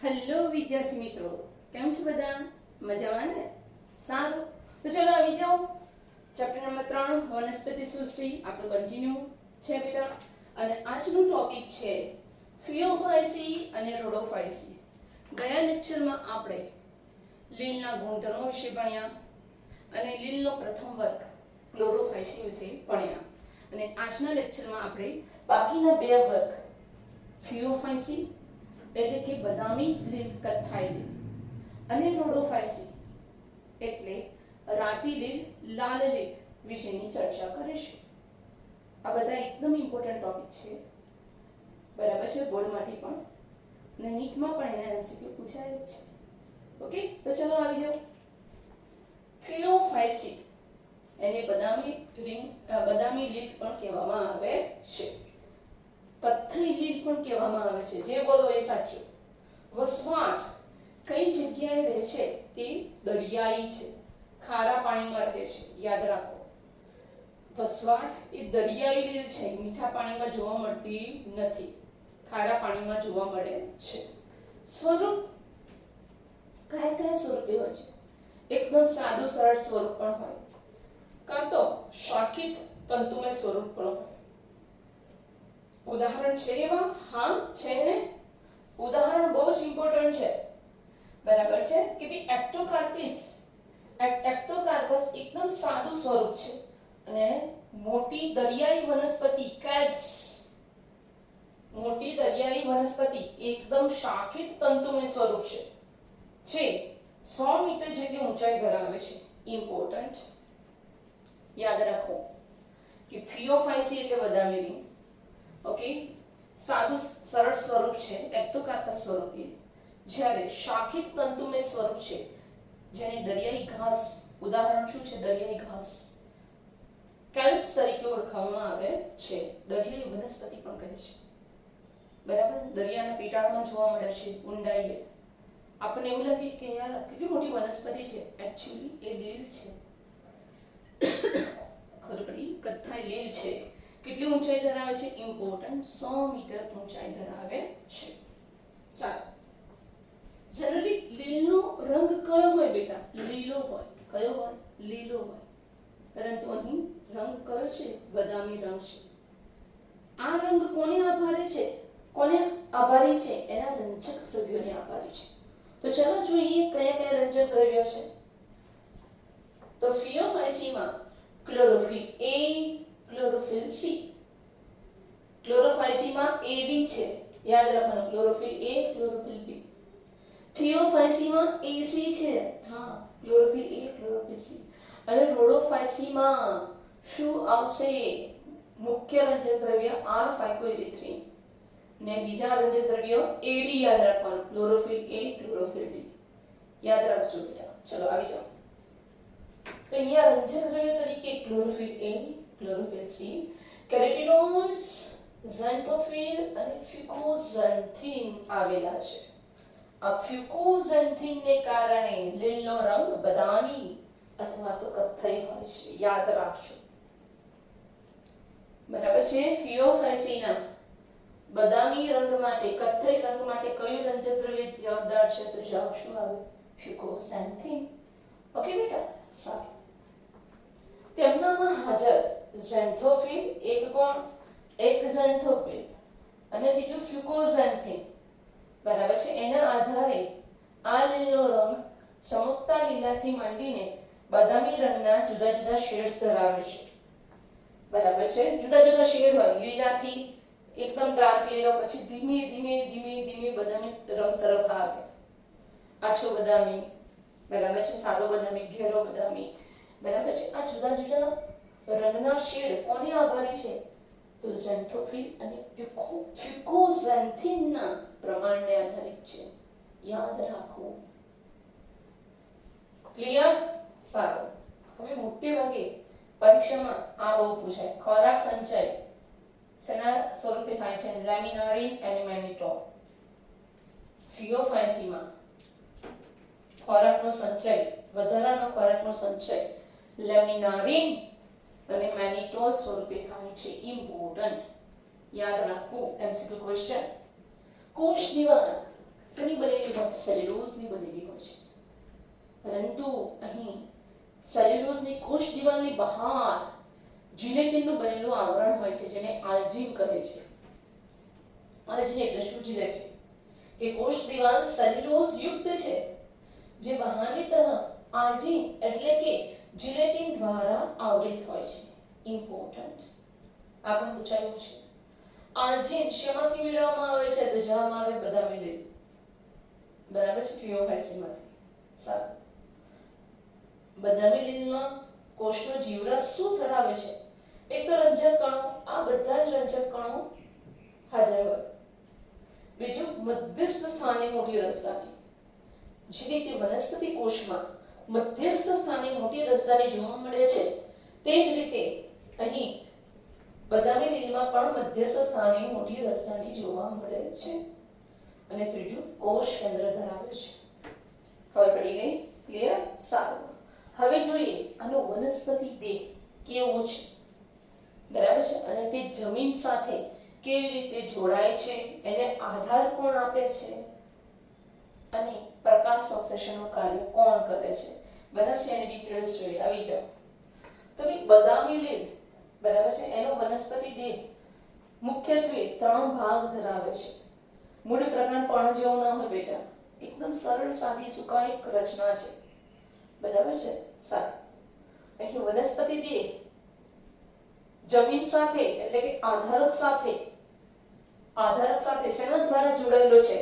Hello વિદ્યાર્થી મિત્રો, કેમ છો બધા? મજામાં ને? સારું, તો ચલો આવી જાઓ. ચેપ્ટર નંબર 3 વનસ્પતિ સૃષ્ટિ આપણું કન્ટિન્યુ છે બેટા. અને આજનું ટોપિક છે ફિયોફાયસી અને રોડોફાયસી. ગયા લેક્ચરમાં આપણે લીલના ગુણધર્મો વિશે ભણ્યા અને લીલનો પ્રથમ વર્ગ ક્લોરોફાયસી વિશે ભણ્યા. અને આજના લેક્ચરમાં આપણે બાકીના બે વર્ગ ફિયોફાયસી એટલે કે બદામી લીલ કથ્થાઈ લીલ અને રોડોફાયસી એટલે રાતી લીલ લાલ લીલ વિશેની ચર્ચા કરીશું. આ બધા એકદમ ઇમ્પોર્ટન્ટ ટોપિક છે, બરાબર છે? બોર્ડમાંથી પણ અને નીટમાં પણ એના એમસીક્યુ પૂછાય જ છે. ઓકે, તો ચલો આવી જાઓ. ફિયોફાયસી એને બદામી લીલ પણ કહેવામાં આવે છે, કથ્થઈ લીલ પણ કહેવામાં આવે છે. જે બોલો એ સાચું. વસવાટ કઈ જગ્યાએ રહે છે? તે દરિયાઈ છે, ખારા પાણીમાં રહે છે. યાદ રાખો, વસવાટ એ દરિયાઈ લીલ છે, મીઠા પાણીમાં જોવા મળતી નથી, ખારા પાણીમાં જોવા મળે છે. સ્વરૂપ કયા કયા સ્વરૂપે હોય છે? એકદમ સાદું સરળ સ્વરૂપ પણ હોય, કાં તો શાખિત તંતુમય સ્વરૂપ પણ હોય. ઉદાહરણ છે એવા? હા છે ને. ઉદાહરણ બહુ જ ઇમ્પોર્ટન્ટ છે, બરાબર છે? કે ભઈ એક્ટોકાર્પસ એકદમ સાદું સ્વરૂપ છે અને મોટી દરિયાઈ વનસ્પતિ કેલ્પ્સ, મોટી દરિયાઈ વનસ્પતિ એકદમ શાખિત તંતુમય સ્વરૂપ છે, જે 100 મીટર જેટલી ઊંચાઈ ધરાવે છે. ઇમ્પોર્ટન્ટ યાદ રાખો કે ફિયોફાયસી એટલે બદામી લીલ. ઓકે, સાદું સરળ સ્વરૂપ છે એક્ટોકાર્પસ સ્વરૂપે, જ્યારે શાખિત તંતુમય સ્વરૂપ છે જેને દરિયાઈ ઘાસ, ઉદાહરણ શું છે? દરિયાઈ ઘાસ કેલ્પ્સ તરીકે ઓળખવામાં આવે છે. દરિયાઈ વનસ્પતિ પણ કહે છે, બરાબર? દરિયાના પેટાળમાં જોવા મળે છે ઊંડાઈએ. આપણને એવું લાગે કે યાર કેટલી મોટી વનસ્પતિ છે, એકચ્યુઅલી એ લીલ છે. ખરબડી કથ્થાઈ લીલ છે. કેટલી ઊંચાઈ ધરાવે છે? ઇમ્પોર્ટન્ટ 100 મીટર ઊંચાઈ ધરાવે છે. સારું, જનરલી લીલનો રંગ કયો હોય બેટા? લીલો હોય. કયો હોય? લીલો હોય. પરંતુ અહીં રંગ કયો છે? બદામી રંગ છે. આ રંગ કોને આભારી છે? કોને આભારી છે? એના રંજક દ્રવ્યોને આભારી છે. તો ચલો જોઈએ કયા કયા રંજક દ્રવ્યો છે. તો ફિયોફાયસીમાં ક્લોરોફિલ A, ક્લોરોફિલ C. ક્લોરોફાયસીમાં A B છે, યાદ રાખવાનું. Chlorophyll A, chlorophyll B. ફિયોફાયસીમાં AC છે, હા, ક્લોરોફિલ A, ક્લોરોફિલ C. અને રોડોફાયસીમાં શું આવશે? મુખ્ય રંજક દ્રવ્ય R-ફાઇકોઇરિથ્રિન ને બીજા રંજક દ્રવ્યો AD યાદ રાખવાનું. ક્લોરોફિલ A, ક્લોરોફિલ B યાદ રાખજો બેટા. ચલો આવી જાઓ. તો અહીંયા રંજક દ્રવ્ય તરીકે ક્લોરોફિલ A, ક્લોરોફિલ C, કેરોટીનોઇડ્સ, ઝેન્થોફિલ અને ફ્યુકોઝેન્થિન આવેલા છે. આ ફ્યુકોઝેન્થિનને કારણે લીલનો રંગ બદામી અથવા તો કથ્થઈ હોય છે. યાદ રાખજો, બરાબર છે? ફિયોફાયસીના બદામી રંગ માટે, કથ્થઈ રંગ માટે કયું રંજક દ્રવ્ય જવાબદાર છે? તો જવાબ શું આવે? ફ્યુકોઝેન્થિન. ઓકે બેટા, સારું. તેમનામાં હાજર ઝેન્થોફિલ, એક કોણ? એક ઝેન્થોફિલ અને બીજું ફ્યુકોઝેન્થિન, બરાબર છે? એના આધારે આ લીલનો રંગ ચમકતા લીલાથી માંડીને બદામી રંગના જુદા જુદા શેડ્સ ધરાવે છે, બરાબર છે? જુદા જુદા શેડ હોય, લીલાથી એકદમ ડાર્ક લીલો, પછી ધીમે ધીમે ધીમે ધીમે બદામી રંગ તરફ આવે. આછો બદામી, બરાબર છે? સાદો બદામી, ઘેરો બદામી, બરાબર છે? આ જુદા જુદા રંગના શેડ કોને આભારી છે? તો ઝેન્થોફિલ અને ફ્યુકોઝેન્થિનના પ્રમાણને આધારિત છે. યાદ રાખો. ક્લિયર? સારું. હવે મોટે ભાગે પરીક્ષામાં આ બહુ પૂછાય. ખોરાક સંચય શેના સ્વરૂપે થાય છે? લેમિનારિન અને મેનિટોલ. ફિયોફાયસીમાં ખોરાકનો સંચય, વધારાનો ખોરાકનો સંચય લેમિનારિન અને મેનિટોલ સ્વરૂપે થાય છે. ઇમ્પોર્ટન્ટ યાદ રાખવું. MCQ question. કોષ દીવાલ શેની બનેલી હોય? સેલ્યુલોઝની બનેલી હોય છે. પરંતુ અહીં સેલ્યુલોઝની કોષ દિવાલની બહાર જિલેટિનનું બનેલું આવરણ હોય છે, જેને આલ્જીન કહે છે. આલ્જીન એટલે શું? જિલેટિન. કે કોષ દિવાલ સેલ્યુલોઝ યુક્ત છે, જે બહારની તરફ આલ્જીન એટલે કે જિલેટિન દ્વારા આવૃત હોય છે. ઇમ્પોર્ટન્ટ આ પણ પૂછાયું છે. આલ્જીન શેમાંથી મેળવવામાં આવે છે? તો જવાબ આવે બદામી લીલ. બરાબર છે, ફિયોહાઇસીમાંથી. સારું. બદામી લીલમાં કોષનો જીવરસ શું ધરાવે છે? એક તો રંજક કણો, આ બધા જ રંજક કણો હાજર હોય. બીજું મધ્યસ્થ સ્થાને મોટી રસદાની. જે રીતે વનસ્પતિ કોષમાં મધ્યસ્થ સ્થાને મોટી રસદાની જોવા મળે છે, તે જ રીતે અહીં બદામી લીલમાં પણ મધ્યસ્થ સ્થાને મોટી રસદાની જોવા મળે છે. અને ત્રીજું કોષ કેન્દ્ર ધરાવે છે. ખબર પડી ગઈ? ક્લિયર? સારું. હવે જોઈએ આનો વનસ્પતિ દેહ કેવો છે. બરાબર છે. અને તે જમીન સાથે કેવી રીતે જોડાય છે, એને આધાર કોણ આપે છે, અને પ્રકાશ સંશ્લેષણનું કાર્ય કોણ કરે છે. બરાબર છે. એની ડિટેલ્સ જોઈએ. આવી જાઓ. તો બદામી લીલ, બરાબર છે, એનો વનસ્પતિ દેહ મુખ્યત્વે 3 ભાગ ધરાવે છે. મૂળ પ્રકરણ પણ જેવું ન હોય બેટા, એકદમ સરળ સાદી સુકાયેલ રચના છે. બરાબર છે. સારું. અહીં વનસ્પતિ દેહ જમીન સાથે એટલે કે આધારક સાથે શેના દ્વારા જોડાયેલો છે?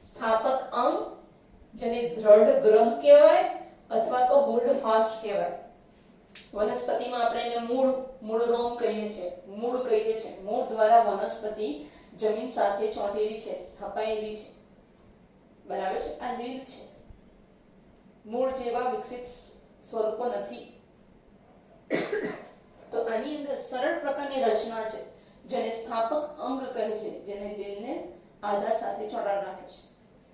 સ્થાપક અંગ, જેને દ્રઢ ગ્રહ કહેવાય અથવા તો હોલ્ડ ફાસ્ટ કહેવાય. વનસ્પતિમાં આપણે એને મૂળ રોમ કહીએ છીએ, મૂળ કહીએ છીએ. મૂળ દ્વારા વનસ્પતિ જમીન સાથે ચોંટેલી છે, સ્થપાયેલી છે. બરાબર છે. આ લીલ છે. મૂળ જેવા વિકસિત સ્વરૂપો નથી. તો આની અંદર સરળ પ્રકારની રચના છે, જેને સ્થાપક અંગ કહે છે, જેને લીલને આધાર સાથે જોડાણ રાખે છે.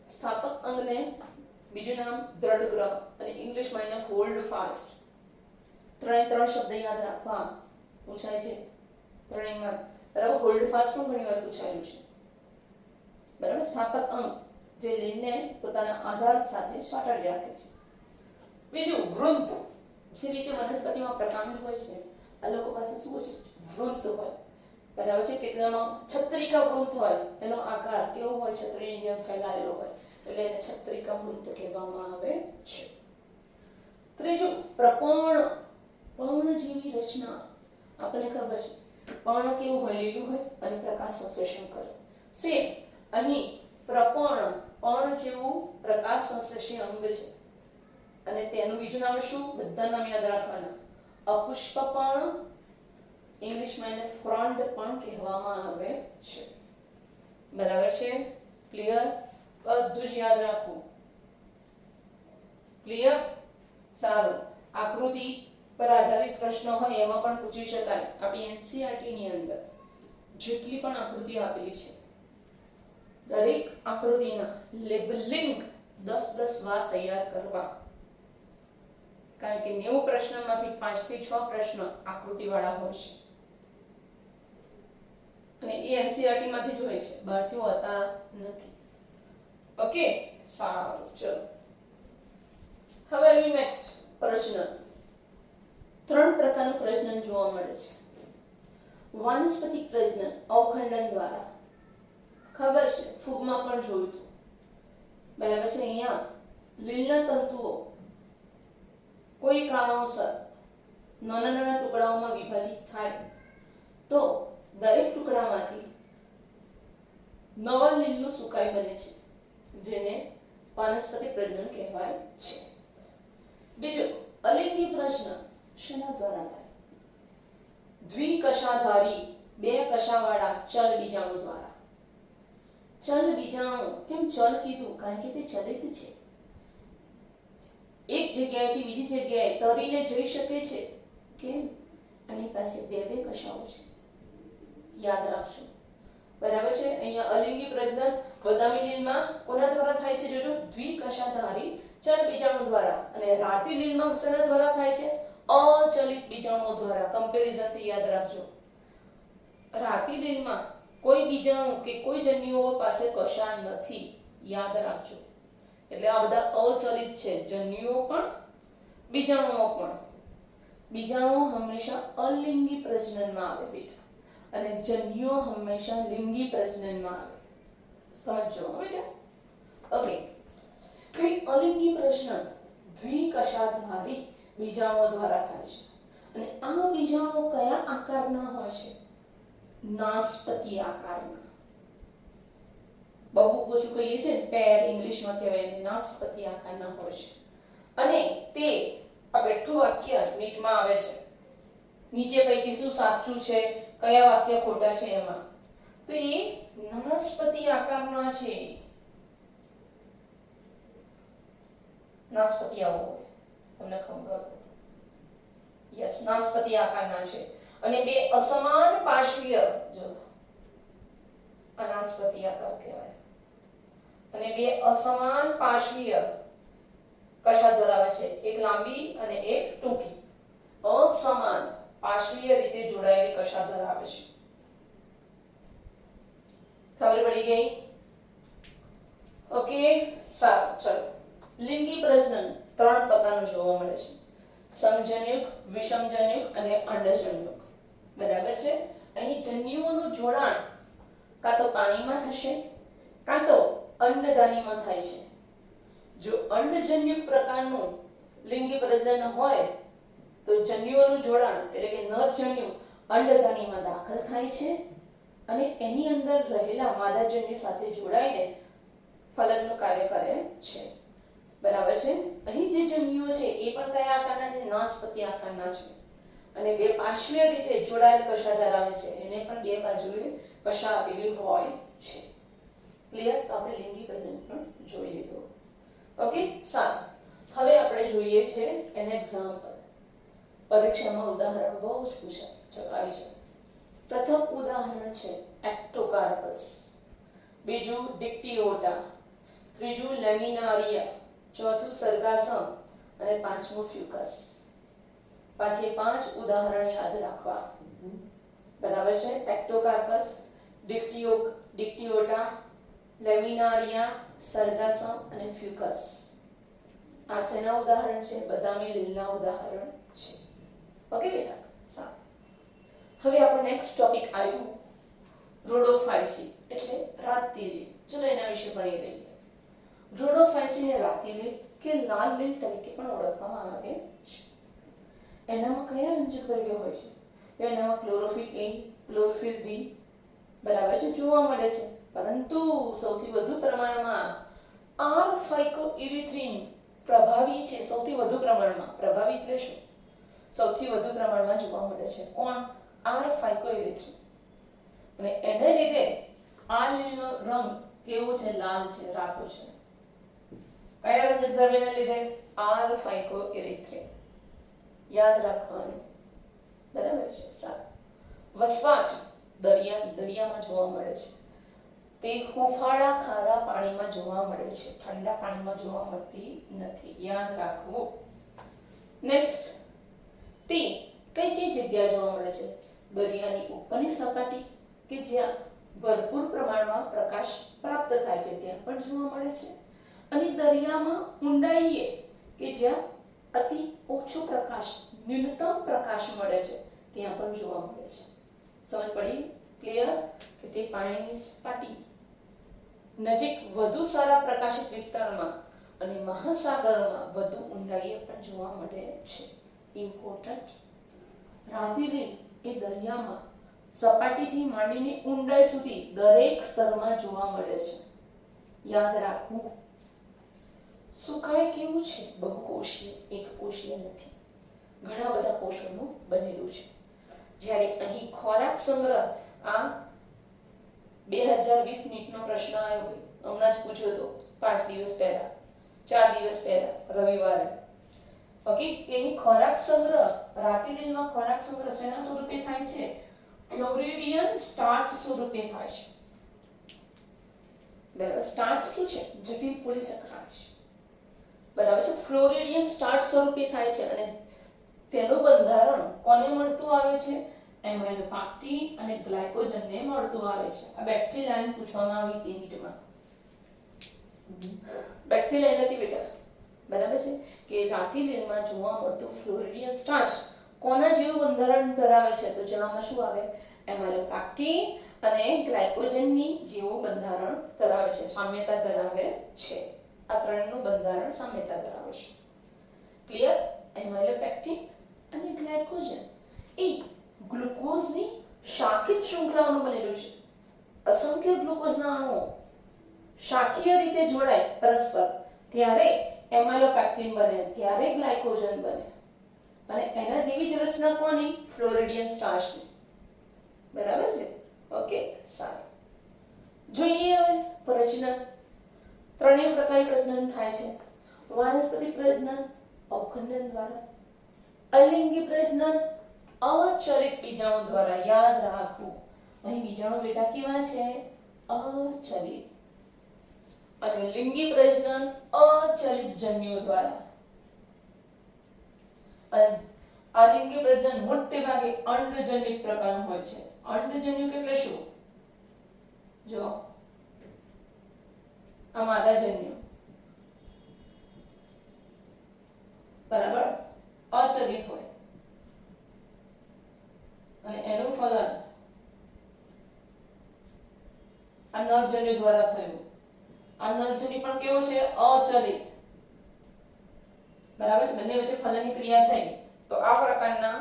સ્થાપક અંગને બીજું નામ દ્રઢ ગ્રહ અને ઇંગ્લિશમાં એને હોલ્ડ ફાસ્ટ. ત્રણ શબ્દ યાદ રાખવા પૂછાય છે ત્રણેયમાં. બરાબર. હોલ્ડ ફાસ્ટ પણ ઘણીવાર પૂછાયું છે. બરાબર. સ્થાપક અંગ જે લીલને પોતાના આધાર સાથે ચોંટાડી રાખે છે. બીજું વૃંત. જે રીતે વનસ્પતિમાં પ્રકાંડ હોય છે, આ લોકો પાસે શું હોય છે? વૃંત હોય. બરાબર છે. કેટલામાં છત્રિકા વૃંત હોય. એનો આકાર કેવો હોય? છત્રીની જેમ ફેલાયેલો હોય, એટલે એને છત્રિકા વૃંત કહેવામાં આવે છે. ત્રીજું પર્ણ જેવી રચના. આપણને ખબર છે પર્ણ કેવું હોય? લીલું હોય અને પ્રકાશ સંશ્લેષણ કરે. સેમ અહીં પર્ણ જેવું પ્રકાશ સંશ્લેષી અંગ છે. અને તેનું બીજું નામ શું? બધા નામ યાદ રાખવાના. અપુષ્પ પર્ણ, ઇંગ્લિશમાં એને ફ્રન્ટ પણ કહેવામાં આવે છે. બરાબર છે. ક્લિયર? બધું જ યાદ રાખવું. ક્લિયર? સારું. આકૃતિ પર આધારિત પ્રશ્નો હોય એમાં પણ પૂછી શકાય. આપણી એનસીઈઆરટી ની અંદર જેટલી પણ આકૃતિ આપેલી છે, દરેક આકૃતિના લેબલિંગ 10 વાર તૈયાર કરવા. કારણ કે 90 પ્રશ્નમાંથી 5 થી 6 પ્રશ્ન આકૃતિવાળા હોય છે. અને એ એનસીઈઆરટી માંથી જ હોય છે, બહારથી હોતા નથી. ઓકે? સારું. ચલો હવે આવી નેક્સ્ટ પ્રશ્ન. 3 પ્રકારનું પ્રજનન જોવા મળે છે. વાનસ્પતિક પ્રજનન અવખંડન દ્વારા. ખબર છે, ફૂગમાં પણ જોયું હતું. બરાબર છે. અહીંયા લીલના તંતુઓ કોઈ કારણોસર નાના ટુકડાઓમાં વિભાજિત થાય તો દરેક ટુકડામાંથી નવા લીલનું સુકાઈ બને છે, જેને વાનસ્પતિક પ્રજનન કહેવાય છે. બીજું, અલિંગી પ્રજનન શેના દ્વારા થાય? દ્વિકશાધારી 2 કશાવાળા ચલ બીજાણુ દ્વારા. ચલ બીજાણુ. કેમ ચલ કીધું? કારણ કે તે ચલિત છે. એક જગ્યાએથી બીજી જગ્યાએ તરીને જઈ શકે છે. કેમ? આની પાસે 2 કશાઓ છે. યાદ રાખજો. બરાબર છે. અહીંયા અલિંગી પ્રજનન બદામી લીલમાં કોના દ્વારા થાય છે? જોજો, દ્વિકશાધારી ચલ બીજાણુ દ્વારા. અને રાતી લીલમાં શેના દ્વારા થાય છે? અચલિત બીજાણુઓ દ્વારા. કમ્પેરિઝન થી યાદ રાખજો. રાતી લીલમાં કોઈ બીજાણુ કે કોઈ જન્યુઓ પાસે કશા નથી, યાદ રાખજો. એટલે આ બધા અચલિત છે, જન્યુઓ પણ બીજાણુઓ પણ. બીજાણુઓ હંમેશા અલિંગી પ્રજનનમાં આવે બેટા, અને જન્યુઓ હંમેશા લિંગી પ્રજનનમાં આવે. સમજો બેટા. ઓકે, અલિંગી પ્રજનન દ્વિકશાધારી બીજાણુઓ દ્વારા થાય છે, અને આ બીજાણુઓ કયા આકારના હોય છે? નાસપતિ આકારના. બહુ ઓછું કહીએ છે, પેર ઇંગ્લિશમાં કહેવાય, એને નાસપતિ આકારના હોય છે. અને તે આ બેઠું વાક્ય નીટમાં આવે છે. નીચે પૈકી શું સાચું છે, કયા વાક્ય ખોટા છે એમાં? તો એ નાસપતિ આકારના છે. નાસપતિ આવો હોય, તમને ખબર? યસ, નાસપતિ આકારના છે. અને બે અસમાન પાર્શ્વીય, જો અનાસપતિ આકાર કહેવાય. અને બે અસમાન પાર્શ્વીય કશા ધરાવે છે? એક લાંબી અને એક ટૂંકી. અસમાન પાર્શ્વીય રીતે જોડાયેલી કશા ધરાવે છે. ખબર પડી ગઈ? ઓકે, સારું. ચલો, લિંગી પ્રજનન ત્રણ પ્રકારનું જોવા મળે છે: સમજન્યુક, વિષમજન્યુક અને અંડજન્યુક. બરાબર છે? અહીં જન્યુઓનું જોડાણ કાં તો પાણીમાં થશે, કાં તો અંડદાનીમાં થાય છે. જો અંડજન્યુક પ્રકારનું લિંગી પ્રજનન હોય તો જન્યુઓનું જોડાણ એટલે કે નરજન્યુ અંડદાનીમાં દાખલ થાય છે અને એની અંદર રહેલા માદાજન્યુ સાથે જોડાઈને ફલનનું કાર્ય કરે છે. બરાબર છે? અહીં જે જન્યુઓ છે એ પણ કયા આકારના છે? નાસપતિ આકારના છે. અને બે પાર્શ્વીય રીતે જોડાયેલ કશા ધરાવે છે, એને પણ બે બાજુએ કશા આપેલી હોય છે. ક્લિયર? તો આપણે લિંગી પ્રજનન પણ જોઈ લીધું. ઓકે, સારું. હવે આપણે જોઈએ છે એન એક્ઝામ્પલ. પરીક્ષામાં ઉદાહરણ બહુ જ પૂછાય, ચકાવી છે. પ્રથમ ઉદાહરણ છે એક્ટોકાર્પસ, બીજું ડિક્ટિયોટા, ત્રીજું લેમિનારિયા, ચોથું સરગાસમ અને પાંચમું ફ્યુકસ. પાછી 5 ઉદાહરણ યાદ રાખવા. બરાબર છે? એક્ટોકાર્પસ, ડિક્ટિયોટા, લેમિનારિયા, સરગાસમ અને ફ્યુકસ. આ શેના ઉદાહરણ છે? બદામી લીલના ઉદાહરણ છે. ઓકે બેટા, સારું. હવે આપણો નેક્સ્ટ ટોપિક આવ્યો રોડોફાયસી, એટલે રાતતી લીલ. ચલો એના વિશે ભણી લઈએ. રોડોફાયસીને રાતતી લીલ કે લાલ લીલ તરીકે પણ ઓળખવામાં આવે છે. એનામાં કયા રંજક દ્રવ્યો હોય છે? તો એનામાં ક્લોરોફિલ A, ક્લોરોફિલ B બરાબર છે જોવા મળે છે, પરંતુ સૌથી વધુ પ્રમાણમાં R-ફાઇકોઇરિથ્રિન પ્રભાવી છે. સૌથી વધુ પ્રમાણમાં પ્રભાવી એટલે શું? સૌથી વધુ પ્રમાણમાં જોવા મળે છે. કોણ? R-ફાઇકોઇરિથ્રિન. અને એને લીધે આ લીલનો રંગ કેવો છે? લાલ છે, રાતો છે. કયા રંજક દ્રવ્યને લીધે? R-ફાઇકોઇરિથ્રિન. યાદ રાખવાનું. બરાબર છે? સારું. વસવાટ દરિયામાં જોવા મળે છે. તે હુંફાળા ખારા પાણીમાં જોવા મળે છે, ઠંડા પાણીમાં જોવા મળતી નથી. યાદ રાખવું. નેક્સ્ટ, તે કઈ કઈ જગ્યાએ જોવા મળે છે? દરિયાની ઉપરની સપાટી કે જ્યાં ભરપૂર પ્રમાણમાં પ્રકાશ પ્રાપ્ત થાય છે ત્યાં પણ જોવા મળે છે, અને દરિયામાં ઊંડાઈએ કે જ્યાં અતિ ઓછો પ્રકાશ, ન્યૂનતમ પ્રકાશ મળે છે ત્યાં પણ જોવા મળે છે. સમજ પડી? ક્લિયર? કે તે પાણીની સપાટી નજીક વધુ સારા પ્રકાશિત વિસ્તારમાં અને મહાસાગરમાં વધુ ઊંડાઈએ પણ જોવા મળે છે. ઇમ્પોર્ટન્ટ. રાતતી લીલ એ દરિયામાં સપાટીથી માંડીને ઊંડાઈ સુધી દરેક સ્તરમાં જોવા મળે છે. યાદ રાખવું. સુકાય કેવું છે? બહુકોષીય, એકકોષીય નથી. ઘણા બધા કોષોનું બનેલું છે. જ્યારે અહીં ખોરાક સંગ્રહ, આ 2020 નીટનો પ્રશ્ન આવ્યો હોય, હમણાં જ પૂછ્યો હતો 5 દિવસ પહેલા, 4 દિવસ પહેલા રવિવારે. ઓકે, એની ખોરાક સંગ્રહ, રાતતી લીલમાં ખોરાક સંગ્રહ શેના સ્વરૂપે થાય છે? ક્લોરિડિયન સ્ટાર્ચ સ્વરૂપે થાય છે. બરાબર? સ્ટાર્ચ શું છે? જટિલ પોલિસેકેરાઇડ. બરાબર છે? ફ્લોરિડિયન સ્ટાર્ચ સ્વરૂપે થાય છે અને તેનું બંધારણ કોને મળતું આવે છે? એમાઇલોપેક્ટિન અને ગ્લાયકોજનને મળતું આવે છે. આ બેક્ટરી લાઈન પૂછવામાં આવી હતી નીટમાં. બેક્ટરી લાઈન હતી બેટા, બરાબર છે કે રાતી લીલમાં જોવા મળતું ફ્લોરિડિયન સ્ટાર્ચ કોના જેવું બંધારણ ધરાવે છે? તો જવાબમાં શું આવે? એમાઇલોપેક્ટિન અને ગ્લાયકોજનની જેવું બંધારણ ધરાવે છે, સામ્યતા ધરાવે છે. આ ત્રણનું બંધારણ સામ્યતા ધરાવે છે. ક્લિયર? એમાઇલોપેક્ટિન અને ગ્લાયકોજન એ ગ્લુકોઝની શાખિત શૃંખલાઓનું બનેલું છે. અસંખ્ય ગ્લુકોઝના અણુઓ શાખીય રીતે જોડાય પરસ્પર ત્યારે એમાઇલોપેક્ટિન બને, ત્યારે ગ્લાયકોજન બને. અને એના જેવી જ રચના કોની? ફ્લોરિડિયન સ્ટાર્ચની. બરાબર છે? ઓકે, સારું. જોઈએ હવે પ્રજનન. ત્રણેય પ્રકારે પ્રજનન થાય છે. વાનસ્પતિક પ્રજનન અવખંડન દ્વારા, અલિંગી પ્રજનન અચલિત બીજાણુ દ્વારા. યાદ રાખવું, અહીં બીજાણુ બેટા કેવા છે? અચલિત. અને લિંગી પ્રજનન અચલિત જન્યુઓ દ્વારા. અને આ લિંગી પ્રજનન મોટે ભાગે અંડજન્યુક પ્રકારનું હોય છે. અંડજન્યુક એટલે શું? જો આ માદાજન્યુ, બરાબર, અચલિત હોય અને એનું ફલન આ નરજન્યુ દ્વારા થયું. આ નરજન્યુ પણ કેવો છે? અચલિત. બરાબર છે? બંને વચ્ચે ફલનની ક્રિયા થઈ તો આ પ્રકારના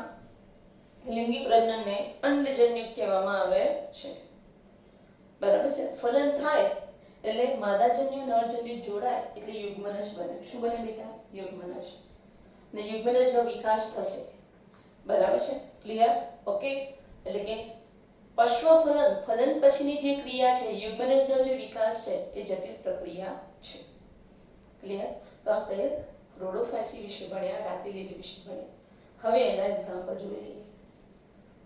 લિંગી પ્રજનનને અંડજન્યુક કહેવામાં આવે છે. બરાબર છે? ફલન થાય એટલે માદાજન્યુ નરજન્યુ જોડાય એટલે યુગ્મનજ બને. શું બને બેટા? યુગ્મનજ. ને યુગ્મનજનો વિકાસ થશે. બરાબર છે? ક્લિયર? ઓકે. એટલે કે પશ્વફલન, ફલન પછીની જે ક્રિયા છે, યુગ્મનજનો જે વિકાસ છે, એ જટિલ પ્રક્રિયા છે. ક્લિયર? તો આપણે રોડોફાયસી વિશે ભણ્યા, રાતી લીલી વિશે ભણ્યા. હવે એના એક્ઝામ્પલ જોઈ લઈએ.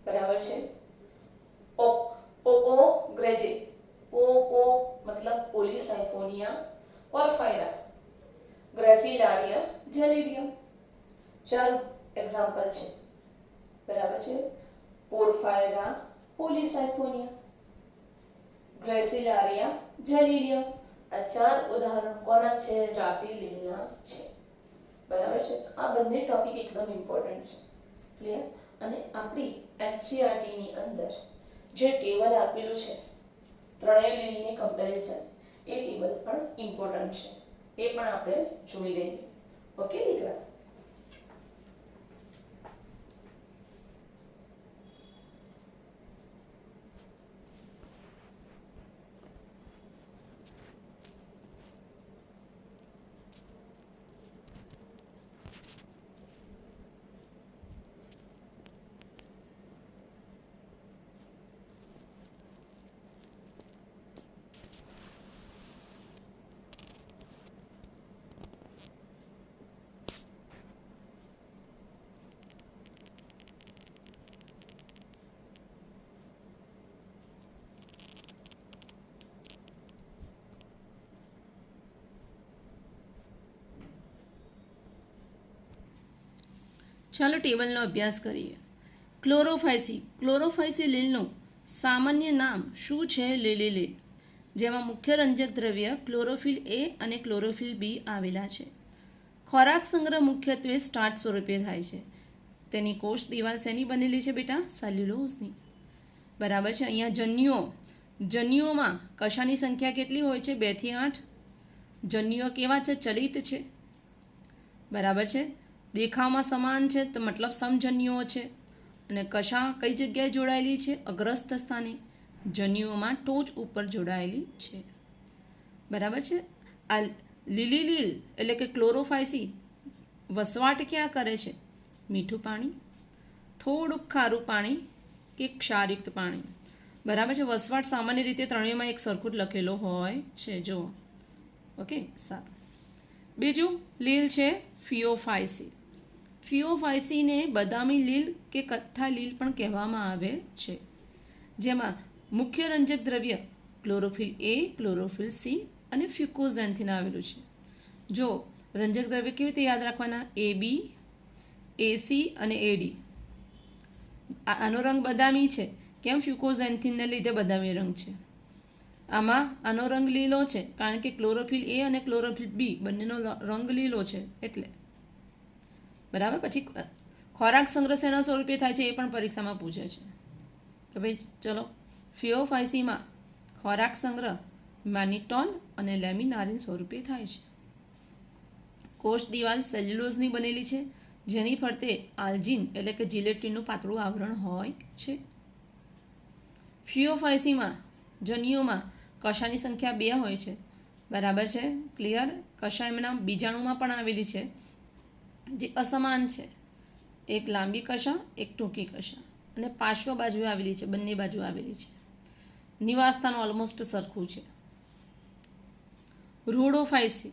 બરાબર છે? પોકો ગ્રેજે, પોકો મતલબ પોલીસાયફોનિયા પોર્ફાયરા, ગ્રેસિલારિયા જેલિડિયમ. ચાલો એક્ઝામ્પલ છે. બરાબર છે? પોર્ફાયરા પોલીસાયફોનિયા, ગ્રેસિલારિયા જેલિડિયમ. આ ચાર ઉદાહરણ કોના છે? રાતી લીલના છે. બરાબર છે? આ બંને ટોપિક એકદમ ઇમ્પોર્ટન્ટ છે. ક્લિયર? અને આપણી એનસીઈઆરટી ની અંદર જે ટેબલ આપેલું છે ત્રણેય લીલની કમ્પેરિઝન, એ ટેબલ પણ ઇમ્પોર્ટન્ટ છે. એ પણ આપણે જોઈ લઈએ. ઓકે દીકરા? ચાલો ટેબલનો અભ્યાસ કરીએ. ક્લોરોફાયસી. ક્લોરોફાયસી લીલનું સામાન્ય નામ શું છે? લીલી લીલ, જેમાં મુખ્ય રંજક દ્રવ્ય ક્લોરોફિલ એ અને ક્લોરોફિલ બી આવેલા છે. ખોરાક સંગ્રહ મુખ્યત્વે સ્ટાર્ચ સ્વરૂપે થાય છે. તેની કોષ દિવાલ શેની બનેલી છે બેટા? સેલ્યુલોઝની. બરાબર છે? અહીંયા જન્યુઓમાં કશાની સંખ્યા કેટલી હોય છે? 2 થી 8. જન્યુઓ કેવા છે? ચલિત છે. બરાબર છે? દેખાવમાં સમાન છે તો મતલબ સમજન્યુઓ છે. અને કશા કઈ જગ્યાએ જોડાયેલી છે? અગ્રસ્થ સ્થાને, જન્યુઓમાં ટોચ ઉપર જોડાયેલી છે. બરાબર છે? આ લીલી લીલ એટલે કે ક્લોરોફાયસી વસવાટ ક્યાં કરે છે? મીઠું પાણી, થોડુંક ખારું પાણી કે ક્ષારયુક્ત પાણી. બરાબર છે? વસવાટ સામાન્ય રીતે ત્રણેયમાં એક સરખું જ લખેલો હોય છે. જુઓ. ઓકે, સારું. બીજું લીલ છે ફિયોફાયસી. ફિયોફાયસીને બદામી લીલ કે કથ્થા લીલ પણ કહેવામાં આવે છે, જેમાં મુખ્ય રંજક દ્રવ્ય ક્લોરોફિલ એ, ક્લોરોફિલ સી અને ફ્યુકોઝેન્થિન આવેલું છે. જો રંજક દ્રવ્ય કેવી રીતે યાદ રાખવાના? AB, AC અને AD. આનો રંગ બદામી છે. કેમ? ફ્યુકોઝેન્થિનને લીધે બદામી રંગ છે. આમાં આનો રંગ લીલો છે કારણ કે ક્લોરોફિલ એ અને ક્લોરોફિલ બી બંનેનો રંગ લીલો છે એટલે. બરાબર. પછી ખોરાક સંગ્રહ શેના સ્વરૂપે થાય છે એ પણ પરીક્ષામાં પૂછે છે. તો ભાઈ ચલો, ફિયોફાઇસીમાં ખોરાક સંગ્રહ મેનિટોલ અને લેમિનારિન સ્વરૂપે થાય છે. કોષ દિવાલ સેલ્યુલોઝની બનેલી છે જેની ફરતે આલ્જિન એટલે કે જિલેટિનનું પાતળું આવરણ હોય છે. ફિયોફાઇસીમાં જન્યુઓમાં કશાની સંખ્યા 2 હોય છે. બરાબર છે, ક્લિયર. કશા એમના બીજાણુમાં પણ આવેલી છે જે અસમાન છે. એક લાંબી કશા, એક ટૂંકી કશા, અને પાર્શ્વ બાજુએ આવેલી છે, બંને બાજુ આવેલી છે. નિવાસસ્થાન ઓલમોસ્ટ સરખું છે. રોડોફાઇસી.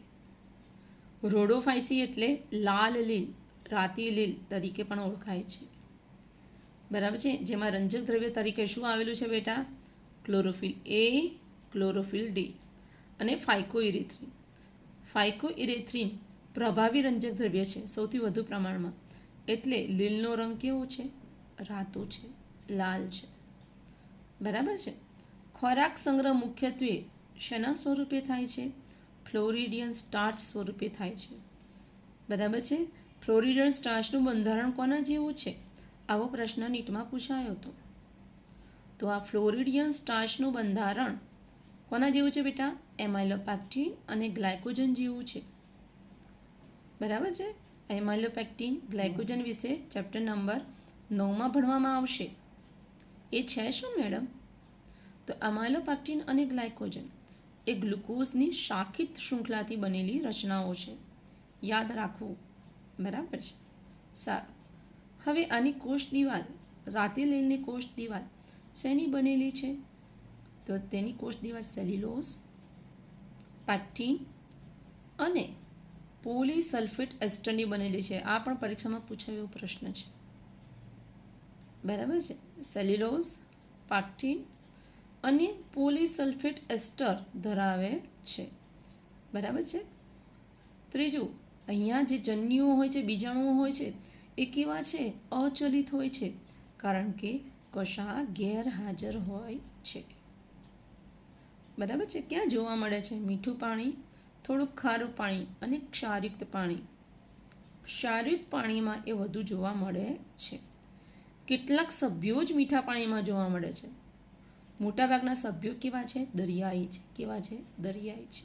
રોડોફાઇસી એટલે લાલ લીલ, રાતી લીલ તરીકે પણ ઓળખાય છે. બરાબર છે. જેમાં રંજક દ્રવ્ય તરીકે શું આવેલું છે બેટા? ક્લોરોફિલ એ, ક્લોરોફિલ ડી અને ફાઇકોઇરેથ્રિન. ફાઇકોઇરેથ્રિન પ્રભાવી રંજક દ્રવ્ય છે સૌથી વધુ પ્રમાણમાં, એટલે લીલનો રંગ કેવો છે? રાતો છે, લાલ છે. બરાબર છે. ખોરાક સંગ્રહ મુખ્યત્વે શેના સ્વરૂપે થાય છે? ફ્લોરિડિયન સ્ટાર્ચ સ્વરૂપે થાય છે. બરાબર છે. ફ્લોરિડિયન સ્ટાર્ચનું બંધારણ કોના જેવું છે? આવો પ્રશ્ન નીટમાં પૂછાયો હતો. તો આ ફ્લોરિડિયન સ્ટાર્ચનું બંધારણ કોના જેવું છે બેટા? એમાઇલોપેક્ટિન અને ગ્લાયકોજન જેવું છે. બરાબર છે. એમાઇલોપેક્ટિન ગ્લાયકોજન વિશે ચેપ્ટર નંબર 9માં ભણવામાં આવશે. એ છે શું મેડમ? તો એમાઇલોપેક્ટિન અને ગ્લાયકોજન એ ગ્લુકોઝની શાખિત શૃંખલાથી બનેલી રચનાઓ છે. યાદ રાખવું. બરાબર છે. સારું. હવે આની કોષ દિવાલ, રાતી લીલની કોષ દિવાલ શેની બનેલી છે? તો તેની કોષ દિવાલ સેલ્યુલોઝ, પેક્ટિન અને પોલીસલ્ફેટ એસ્ટરની બનેલી છે. આ પણ પરીક્ષામાં પૂછાયો પ્રશ્ન છે. બરાબર છે. સેલ્યુલોઝ, પેક્ટિન અને પોલીસલ્ફેટ એસ્ટર ધરાવે છે. બરાબર છે. ત્રીજું, અહીંયા જે જન્યુઓ હોય છે, બીજાણુઓ હોય છે, એ કેવા છે? અચલિત હોય છે કારણ કે કશા ગેરહાજર હોય છે. બરાબર છે. ક્યાં જોવા મળે છે? મીઠું પાણી, થોડુંક ખારું પાણી અને ક્ષારયુક્ત પાણી. ક્ષારયુક્ત પાણીમાં એ વધુ જોવા મળે છે. કેટલાક સભ્યો જ મીઠા પાણીમાં જોવા મળે છે. મોટાભાગના સભ્યો કેવા છે? દરિયાઈ છે. કેવા છે? દરિયાઈ છે.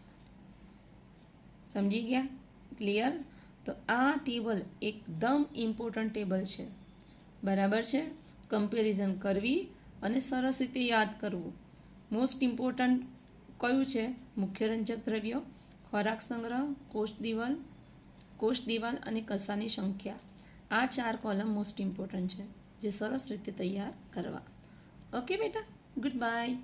સમજી ગયા? ક્લિયર? તો આ ટેબલ એકદમ ઇમ્પોર્ટન્ટ ટેબલ છે. બરાબર છે. કમ્પેરિઝન કરવી અને સરસ રીતે યાદ કરવું. મોસ્ટ ઇમ્પોર્ટન્ટ કયું છે? મુખ્ય રંજક દ્રવ્યો, ખોરાક સંગ્રહ, કોષ દિવાલ અને કશાની સંખ્યા. આ 4 કોલમ મોસ્ટ ઇમ્પોર્ટન્ટ છે જે સરસ રીતે તૈયાર કરવા. ઓકે બેટા, ગુડ બાય.